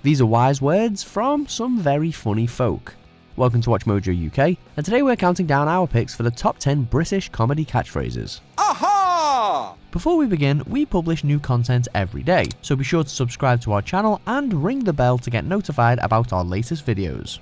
These are wise words from some very funny folk. Welcome to Watch Mojo UK, and today we're counting down our picks for the top 10 British comedy catchphrases. Aha! Before we begin, we publish new content every day, so be sure to subscribe to our channel and ring the bell to get notified about our latest videos.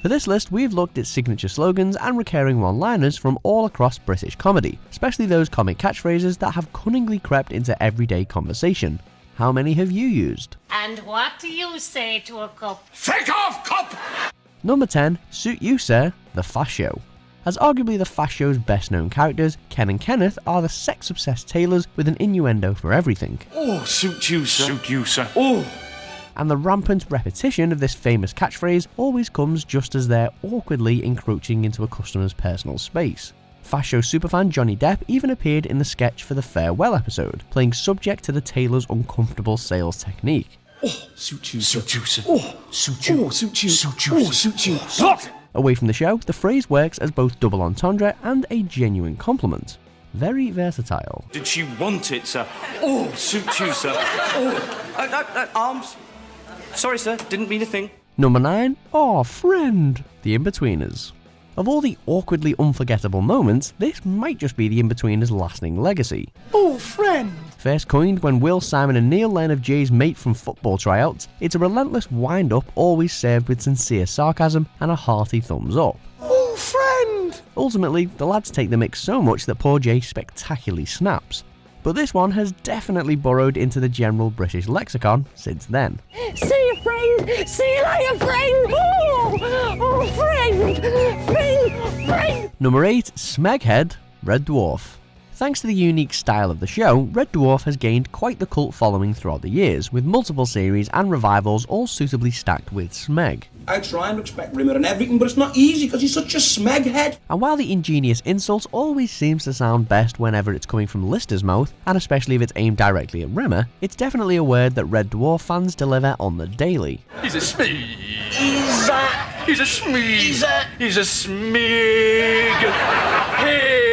For this list, we've looked at signature slogans and recurring one-liners from all across British comedy, especially those comic catchphrases that have cunningly crept into everyday conversation. How many have you used? And what do you say to a cup? Take off, cup! Number 10, Suit You Sir, The Fast Show. As arguably the Fast Show's best known characters, Ken and Kenneth are the sex-obsessed tailors with an innuendo for everything. Oh, suit you, sir. Suit you, sir. Oh! And the rampant repetition of this famous catchphrase always comes just as they're awkwardly encroaching into a customer's personal space. Fast Show superfan Johnny Depp even appeared in the sketch for the farewell episode, playing subject to the tailor's uncomfortable sales technique. Oh, suit you, sir. Suit you, sir. Oh, suit you. Oh, suit you. Suit you. Oh, suit you. Look! Away from the show, the phrase works as both double entendre and a genuine compliment. Very versatile. Did she want it, sir? Oh, suit you, sir. Oh, arms. Sorry, sir. Didn't mean a thing. Number 9, Aw, Friend, the Inbetweeners. Of all the awkwardly unforgettable moments, this might just be the Inbetweeners' lasting legacy. Oh, friend. First coined when Will, Simon and Neil learn of Jay's mate from football tryouts, it's a relentless wind-up always served with sincere sarcasm and a hearty thumbs up. Oh, friend. Ultimately, the lads take the mix so much that poor Jay spectacularly snaps. But this one has definitely burrowed into the general British lexicon since then. See you, friend! See you later, friend! Oh, friend! Friend! Number 8, Smeg Head, Red Dwarf. Thanks to the unique style of the show, Red Dwarf has gained quite the cult following throughout the years, with multiple series and revivals all suitably stacked with Smeg. I try and respect Rimmer and everything, but it's not easy because he's such a Smeg Head. And while the ingenious insult always seems to sound best whenever it's coming from Lister's mouth, and especially if it's aimed directly at Rimmer, it's definitely a word that Red Dwarf fans deliver on the daily. He's a Smeg. He's a Smeg. He's a Smeg. Hey.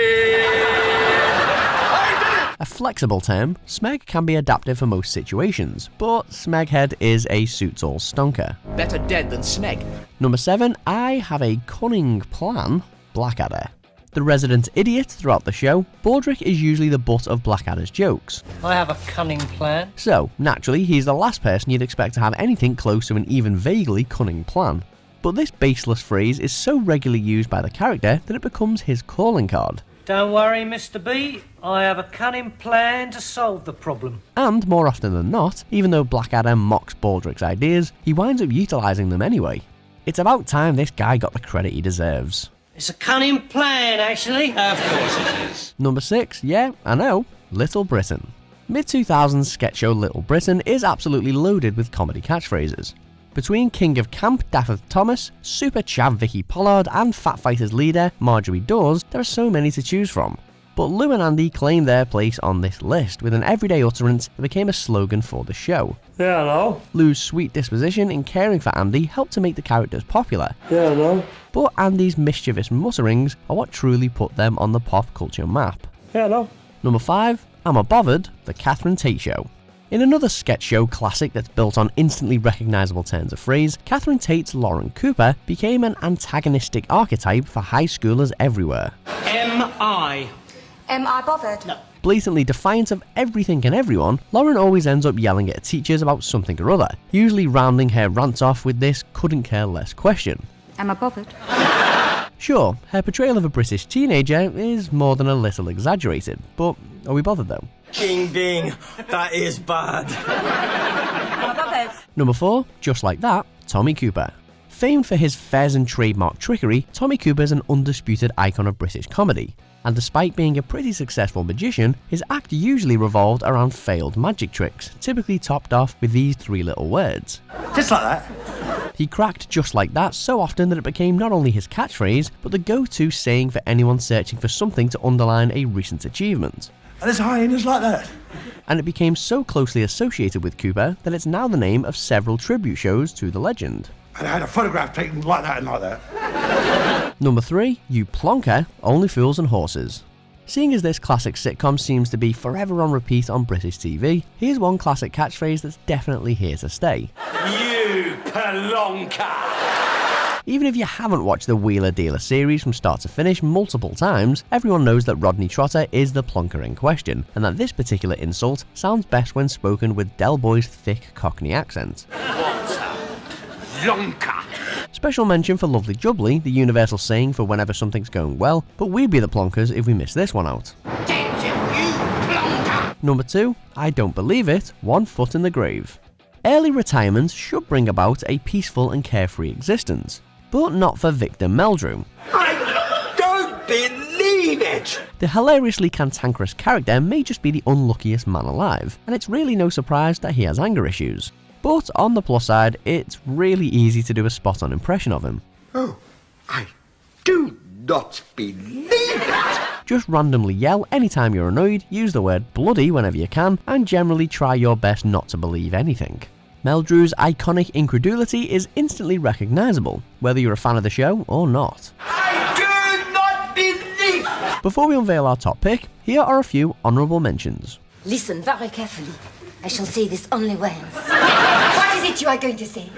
A flexible term, Smeg can be adapted for most situations, but Smeg Head is a suits-all stonker. Better dead than Smeg. Number 7, I have a cunning plan, Blackadder. The resident idiot throughout the show, Baldrick is usually the butt of Blackadder's jokes. I have a cunning plan. So, naturally, he's the last person you'd expect to have anything close to an even vaguely cunning plan. But this baseless phrase is so regularly used by the character that it becomes his calling card. Don't worry, Mr. B. I have a cunning plan to solve the problem. And more often than not, even though Blackadder mocks Baldrick's ideas, he winds up utilising them anyway. It's about time this guy got the credit he deserves. It's a cunning plan, actually. Of course it is. Number 6, yeah, I know, Little Britain. Mid-2000s sketch show Little Britain is absolutely loaded with comedy catchphrases. Between King of Camp Daffer Thomas, Super Chav Vicky Pollard and Fat Fighters leader Marjorie Dawes, there are so many to choose from. But Lou and Andy claim their place on this list with an everyday utterance that became a slogan for the show. Yeah, hello. Lou's sweet disposition in caring for Andy helped to make the characters popular. Yeah, hello. But Andy's mischievous mutterings are what truly put them on the pop culture map. Yeah, hello. Number 5, I Bovvered, The Catherine Tate Show. In another sketch show classic that's built on instantly recognisable turns of phrase, Catherine Tate's Lauren Cooper became an antagonistic archetype for high schoolers everywhere. Am I bothered? No. Blatantly defiant of everything and everyone, Lauren always ends up yelling at her teachers about something or other, usually rounding her rants off with this couldn't care less question. Am I bothered? Sure, her portrayal of a British teenager is more than a little exaggerated, but are we bothered though? Ding ding, that is bad. Am I bothered? Number 4, just like that, Tommy Cooper. Famed for his fez and trademark trickery, Tommy Cooper is an undisputed icon of British comedy. And despite being a pretty successful magician, his act usually revolved around failed magic tricks, typically topped off with these 3 little words. Just like that. He cracked just like that so often that it became not only his catchphrase, but the go-to saying for anyone searching for something to underline a recent achievement. And there's hyenas like that. And it became so closely associated with Cooper that it's now the name of several tribute shows to the legend. And I had a photograph taken like that and like that. Number 3, you plonker, Only Fools and Horses. Seeing as this classic sitcom seems to be forever on repeat on British TV, here's one classic catchphrase that's definitely here to stay. You Plonker! Even if you haven't watched the Wheeler Dealer series from start to finish multiple times, everyone knows that Rodney Trotter is the plonker in question, and that this particular insult sounds best when spoken with Del Boy's thick Cockney accent. What's a plonker? Special mention for Lovely Jubbly, the universal saying for whenever something's going well, but we'd be the plonkers if we miss this one out. Number 2, I don't believe it, 1 foot in the grave. Early retirement should bring about a peaceful and carefree existence, but not for Victor Meldrew. I don't believe it! The hilariously cantankerous character may just be the unluckiest man alive, and it's really no surprise that he has anger issues. But on the plus side, it's really easy to do a spot-on impression of him. Oh, I do not believe it! Just randomly yell anytime you're annoyed, use the word bloody whenever you can, and generally try your best not to believe anything. Meldrew's iconic incredulity is instantly recognisable, whether you're a fan of the show or not. I do not believe! Before we unveil our top pick, here are a few honourable mentions. Listen very carefully. I shall say this only once. What is it you are going to say?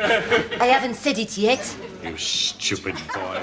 I haven't said it yet. You stupid boy.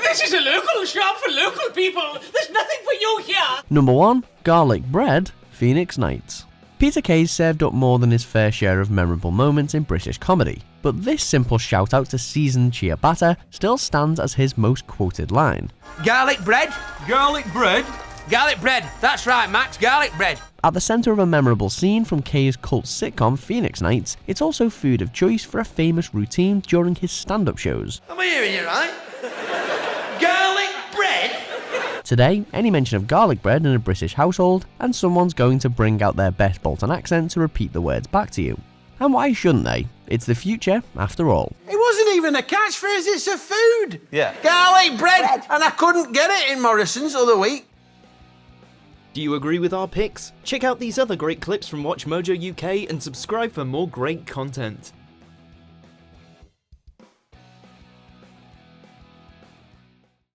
This is a local shop for local people. There's nothing for you here. Number 1, garlic bread, Phoenix Nights. Peter Kay's served up more than his fair share of memorable moments in British comedy, but this simple shout out to seasoned ciabatta still stands as his most quoted line. Garlic bread? Garlic bread? Garlic bread. That's right, Max. Garlic bread. At the centre of a memorable scene from Kay's cult sitcom Phoenix Nights, it's also food of choice for a famous routine during his stand-up shows. Am I hearing you right? Garlic bread? Today, any mention of garlic bread in a British household, and someone's going to bring out their best Bolton accent to repeat the words back to you. And why shouldn't they? It's the future, after all. It wasn't even a catchphrase, it's a food. Yeah. Garlic bread. And I couldn't get it in Morrison's the other week. Do you agree with our picks? Check out these other great clips from Watch Mojo UK and subscribe for more great content.